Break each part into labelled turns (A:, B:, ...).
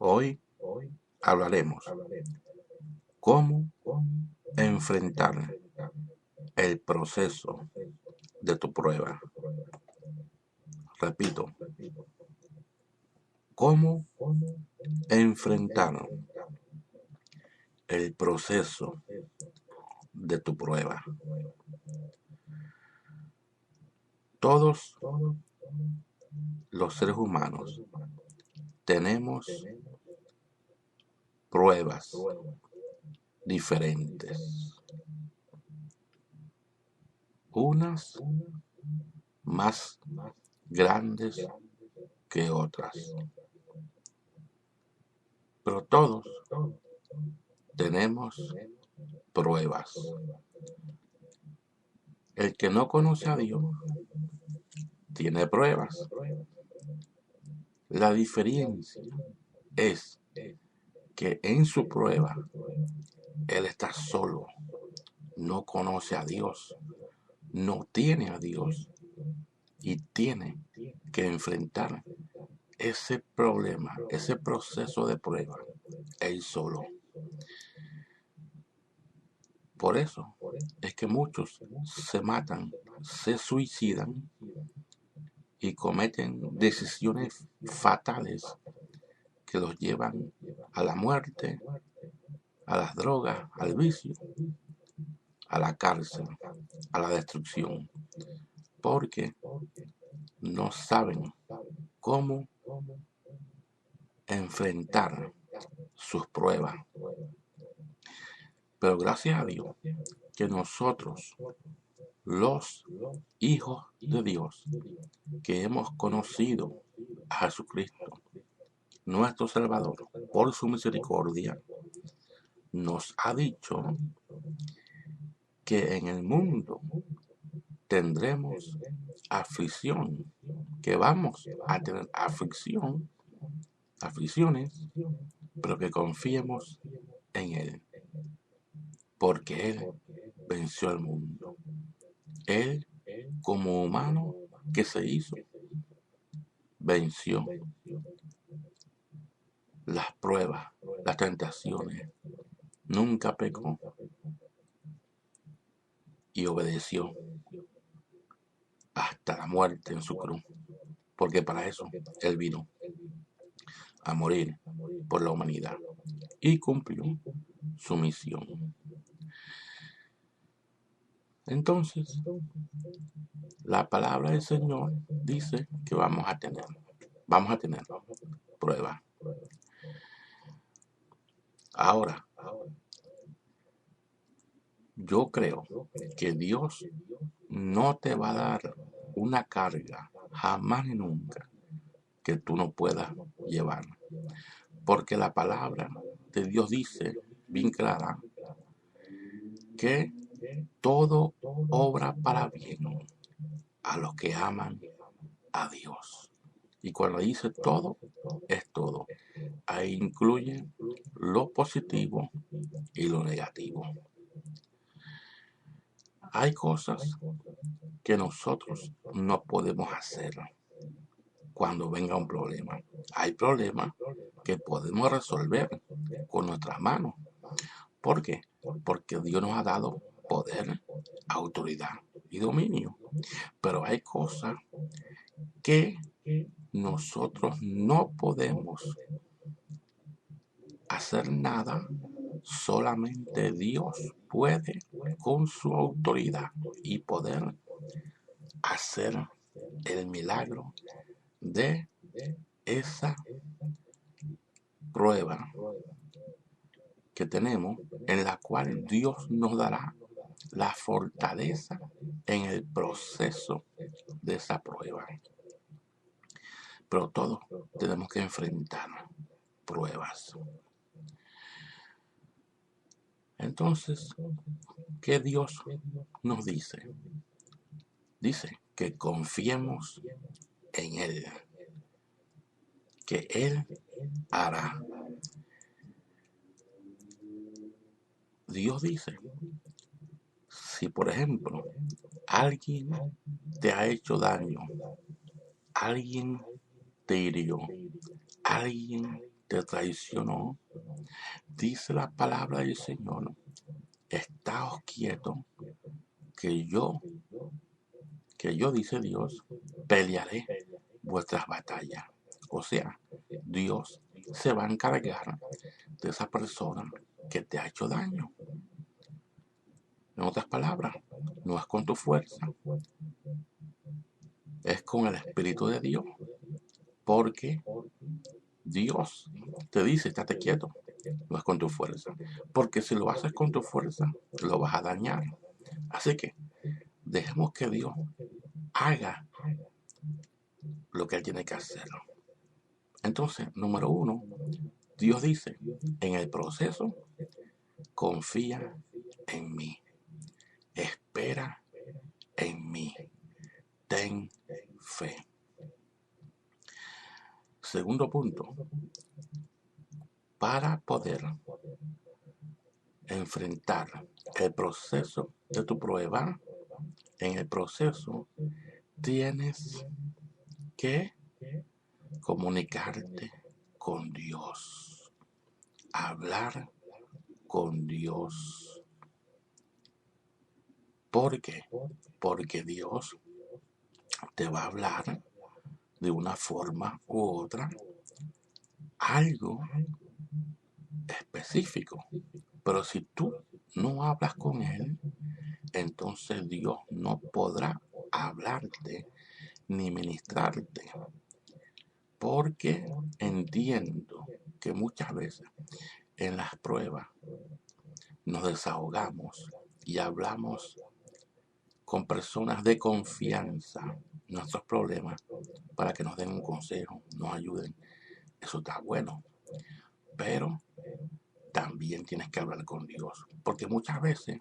A: Hoy hablaremos cómo enfrentar el proceso de tu prueba. Repito, cómo enfrentar el proceso de tu prueba. Todos los seres humanos tenemos pruebas diferentes, unas más grandes que otras, pero todos tenemos pruebas. El que no conoce a Dios tiene pruebas. La diferencia es que en su prueba él está solo, no conoce a Dios, no tiene a Dios y tiene que enfrentar ese problema, ese proceso de prueba, él solo. Por eso es que muchos se matan, se suicidan y cometen decisiones fatales que los llevan a la muerte, a las drogas, al vicio, a la cárcel, a la destrucción, porque no saben cómo enfrentar sus pruebas. Pero gracias a Dios que nosotros, los hijos de Dios, que hemos conocido a Jesucristo, nuestro Salvador, por su misericordia, nos ha dicho que en el mundo tendremos aflicción, que vamos a tener aflicciones, pero que confiemos en Él, porque Él venció al mundo. Él, como humano que se hizo, venció las pruebas, las tentaciones, nunca pecó y obedeció hasta la muerte en su cruz, porque para eso Él vino a morir por la humanidad y cumplió su misión. Entonces, la palabra del Señor dice que vamos a tener pruebas. Ahora, yo creo que Dios no te va a dar una carga jamás y nunca que tú no puedas llevar, porque la palabra de Dios dice bien clara que todo obra para bien a los que aman a Dios. Y cuando dice todo, es todo. Ahí incluye lo positivo y lo negativo. Hay cosas que nosotros no podemos hacer cuando venga un problema. Hay problemas que podemos resolver con nuestras manos. ¿Por qué? Porque Dios nos ha dado poder, autoridad y dominio. Pero hay cosas que nosotros no podemos hacer nada. Solamente Dios puede, con su autoridad y poder, hacer el milagro de esa prueba que tenemos, en la cual Dios nos dará la fortaleza en el proceso de esa prueba. Pero todos tenemos que enfrentar pruebas. Entonces, ¿qué Dios nos dice? Dice que confiemos en Él, que Él hará. Dios dice, si por ejemplo alguien te ha hecho daño, alguien te hirió, alguien te traicionó. Dice la palabra del Señor, estáos quietos, que yo, dice Dios, pelearé vuestras batallas. O sea, Dios se va a encargar de esa persona que te ha hecho daño. En otras palabras, no es con tu fuerza, es con el Espíritu de Dios. Porque Dios te dice, estate quieto, no es con tu fuerza. Porque si lo haces con tu fuerza, lo vas a dañar. Así que dejemos que Dios haga lo que Él tiene que hacer. Entonces, número 1, Dios dice, en el proceso, confía en mí, espera en mí, ten fe. Segundo punto, para poder enfrentar el proceso de tu prueba, en el proceso tienes que comunicarte con Dios, hablar con Dios. ¿Por qué? Porque Dios te va a hablar de una forma u otra, algo específico. Pero si tú no hablas con Él, entonces Dios no podrá hablarte ni ministrarte. Porque entiendo que muchas veces en las pruebas nos desahogamos y hablamos con personas de confianza nuestros problemas para que nos den un consejo, nos ayuden. Eso está bueno. Pero también tienes que hablar con Dios. Porque muchas veces,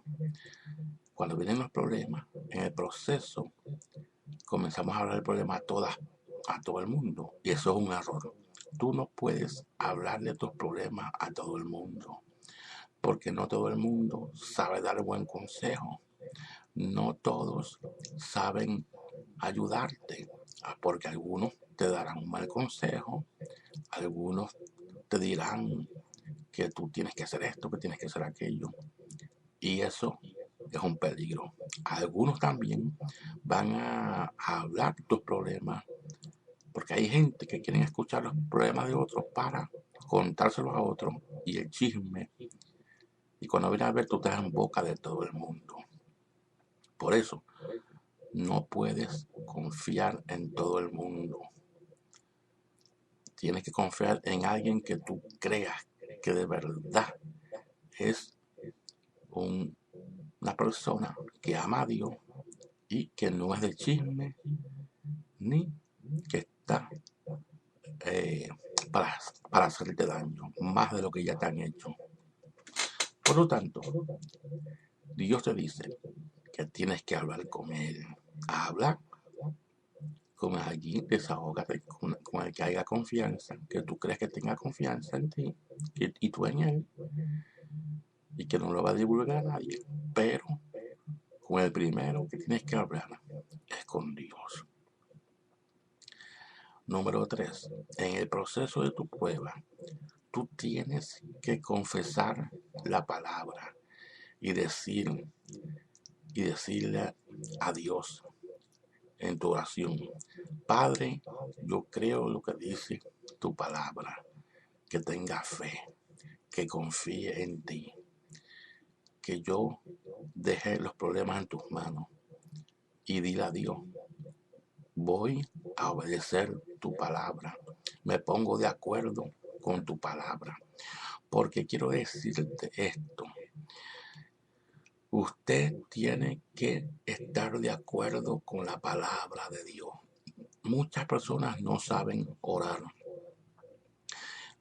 A: cuando vienen los problemas, en el proceso, comenzamos a hablar del problema a todo el mundo. Y eso es un error. Tú no puedes hablar de tus problemas a todo el mundo. Porque no todo el mundo sabe dar buen consejo. No todos saben ayudarte. Porque algunos te darán un mal consejo. Algunos te dirán que tú tienes que hacer esto, que tienes que hacer aquello. Y eso es un peligro. Algunos también van a hablar tus problemas, porque hay gente que quiere escuchar los problemas de otros para contárselos a otros y el chisme. Y cuando vienes a ver, tú estás en boca de todo el mundo. Por eso, no puedes confiar en todo el mundo. Tienes que confiar en alguien que tú creas que de verdad es una persona que ama a Dios y que no es de chisme ni que está para hacerte daño, más de lo que ya te han hecho. Por lo tanto, Dios te dice que tienes que hablar con Él. Habla con alguien, desahógate con el que haya confianza, que tú crees que tenga confianza en ti y tú en Él, y que no lo va a divulgar a nadie. Pero con el primero que tienes que hablar es con Dios. Número 3. En el proceso de tu prueba, tú tienes que confesar la palabra y decirle a Dios en tu oración: Padre, yo creo lo que dice tu palabra, que tenga fe, que confíe en ti, que yo deje los problemas en tus manos y dile a Dios: voy a obedecer tu palabra, me pongo de acuerdo con tu palabra, porque quiero decirte esto: usted tiene que estar de acuerdo con la palabra de Dios. Muchas personas no saben orar,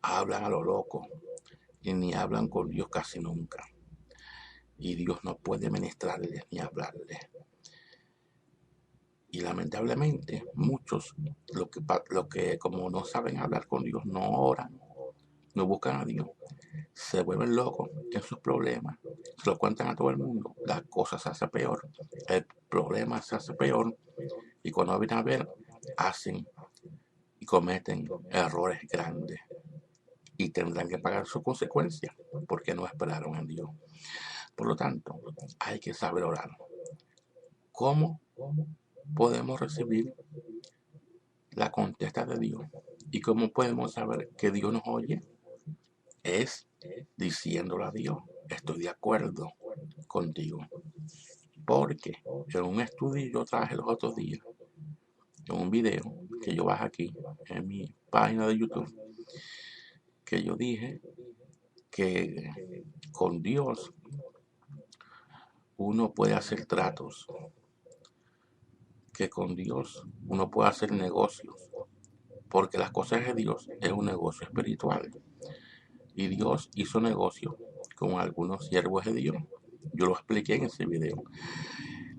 A: hablan a lo loco y ni hablan con Dios casi nunca, y Dios no puede ministrarles ni hablarles. Y lamentablemente muchos, lo que como no saben hablar con Dios, no oran, no buscan a Dios, se vuelven locos en sus problemas, se lo cuentan a todo el mundo, la cosa se hace peor, el problema se hace peor, y cuando vienen a ver, hacen y cometen errores grandes. y tendrán que pagar sus consecuencias porque no esperaron en Dios. Por lo tanto, hay que saber orar. ¿Cómo podemos recibir la contesta de Dios? ¿Y cómo podemos saber que Dios nos oye? Es diciéndole a Dios, estoy de acuerdo contigo. Porque en un estudio yo traje los otros días, en un video que yo bajé aquí en mi página de YouTube, que yo dije que con Dios uno puede hacer tratos, que con Dios uno puede hacer negocios, porque las cosas de Dios es un negocio espiritual. Y Dios hizo negocio con algunos siervos de Dios. Yo lo expliqué en ese video.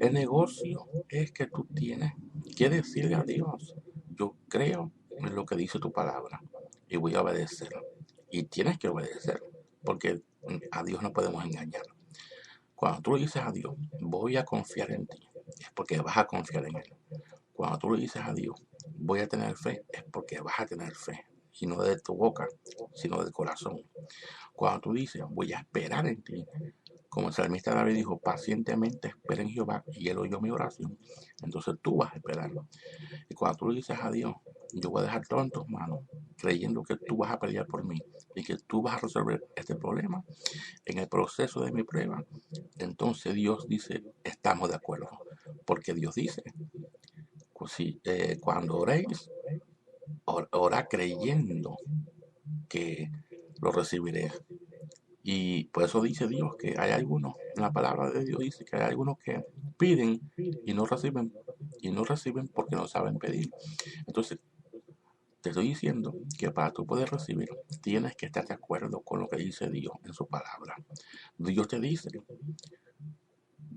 A: El negocio es que tú tienes que decirle a Dios, yo creo en lo que dice tu palabra y voy a obedecer. Y tienes que obedecer, porque a Dios no podemos engañar. Cuando tú le dices a Dios, voy a confiar en ti, es porque vas a confiar en Él. Cuando tú le dices a Dios, voy a tener fe, es porque vas a tener fe. Y no de tu boca, sino del corazón. Cuando tú dices, voy a esperar en ti, como el salmista David dijo, pacientemente espera en Jehová y Él oyó mi oración, entonces tú vas a esperarlo. Y cuando tú le dices a Dios, yo voy a dejar todo en tus manos, creyendo que tú vas a pelear por mí y que tú vas a resolver este problema en el proceso de mi prueba, entonces Dios dice, estamos de acuerdo. Porque Dios dice, cuando oréis, orá creyendo que lo recibiré. Y por eso dice Dios que hay algunos, en la palabra de Dios dice que hay algunos que piden y no reciben porque no saben pedir. Entonces, te estoy diciendo que para tú poder recibir, tienes que estar de acuerdo con lo que dice Dios en su palabra. Dios te dice,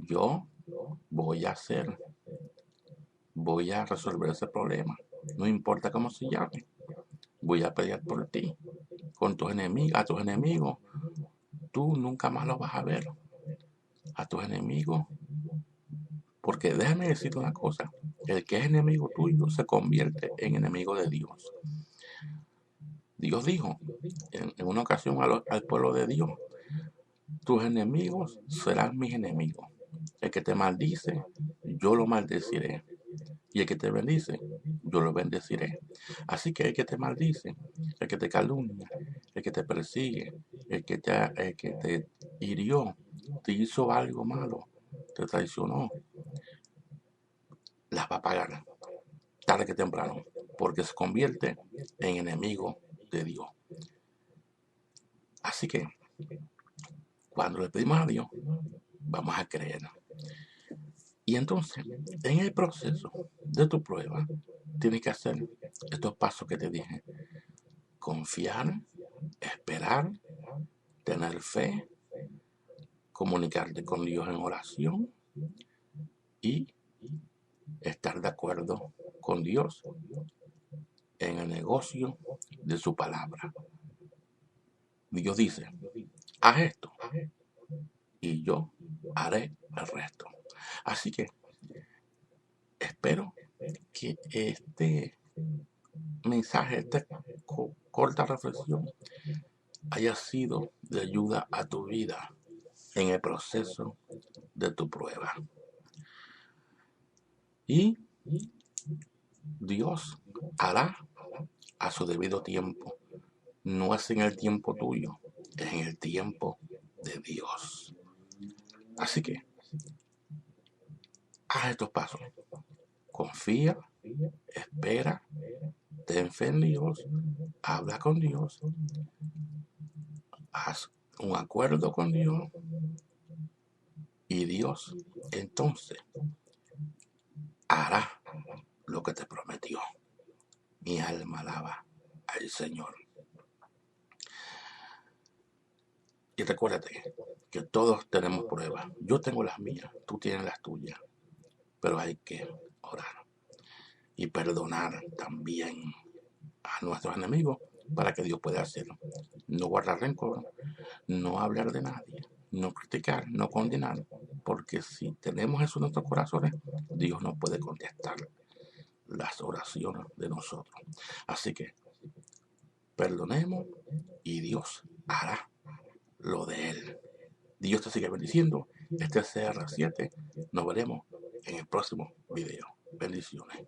A: yo voy a resolver ese problema. No importa cómo se llame, voy a pelear por ti. Con tus enemigos, a tus enemigos, tú nunca más los vas a ver. A tus enemigos, porque déjame decirte una cosa, el que es enemigo tuyo se convierte en enemigo de Dios. Dios dijo en una ocasión al pueblo de Dios, tus enemigos serán mis enemigos. El que te maldice, yo lo maldeciré. Y el que te bendice, yo lo bendeciré. Así que el que te maldice, el que te calumnia, el que te persigue, el que te hirió, te hizo algo malo, te traicionó, las va a pagar tarde que temprano, porque se convierte en enemigo de Dios. Así que cuando le pedimos a Dios, vamos a creer. Y entonces, en el proceso de tu prueba, tienes que hacer estos pasos que te dije. Confiar, esperar, tener fe, comunicarte con Dios en oración y estar de acuerdo con Dios en el negocio de su palabra. Dios dice, haz esto y yo haré el resto. Así que espero que este mensaje, esta corta reflexión haya sido de ayuda a tu vida en el proceso de tu prueba. Y Dios hará a su debido tiempo. No es en el tiempo tuyo, es en el tiempo de Dios. Así que haz estos pasos. Confía, espera, ten fe en Dios, habla con Dios, haz un acuerdo con Dios y Dios entonces hará lo que te prometió. Mi alma alaba al Señor. Y recuérdate que todos tenemos pruebas. Yo tengo las mías, tú tienes las tuyas. Pero hay que orar y perdonar también a nuestros enemigos para que Dios pueda hacerlo. No guardar rencor, no hablar de nadie, no criticar, no condenar, porque si tenemos eso en nuestros corazones, Dios no puede contestar las oraciones de nosotros. Así que perdonemos y Dios hará lo de Él. Dios te sigue bendiciendo. Este es CR7. Nos veremos en el próximo video. Bendiciones.